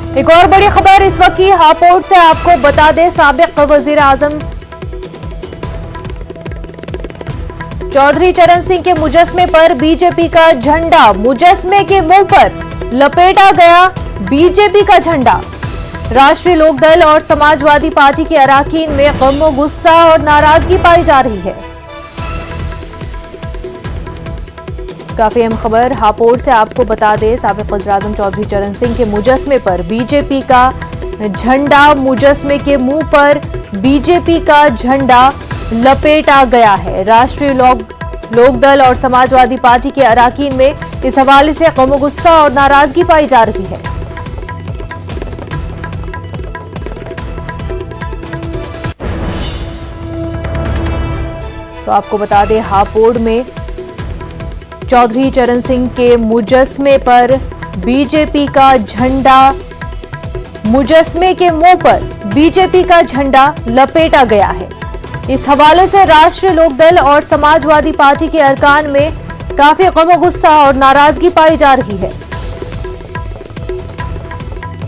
एक और बड़ी खबर इस वक्त की हापुड़ से आपको बता दें, साबिक वजीर आजम चौधरी चरण सिंह के मुजस्मे पर बीजेपी का झंडा, मुजस्मे के मुंह पर लपेटा गया बीजेपी का झंडा। राष्ट्रीय लोकदल और समाजवादी पार्टी के अराकीन में गम, गुस्सा और नाराजगी पाई जा रही है। काफी अहम खबर हापुड़ से आपको बता दें, साबिक वज़ीर आज़म चौधरी चरण सिंह के मुजस्मे पर बीजेपी का झंडा, मुजस्मे के मुंह पर बीजेपी का झंडा लपेटा गया है। राष्ट्रीय लोकदल और समाजवादी पार्टी के अराकीन में इस हवाले से गम, गुस्सा और नाराजगी पाई जा रही है। तो आपको बता दें, हापुड़ में चौधरी चरण सिंह के मुजस्मे पर बीजेपी का झंडा, मुजस्मे के मुंह पर बीजेपी का झंडा लपेटा गया है। इस हवाले से राष्ट्रीय लोकदल और समाजवादी पार्टी के अरकान में काफी गम, गुस्सा और नाराजगी पाई जा रही है।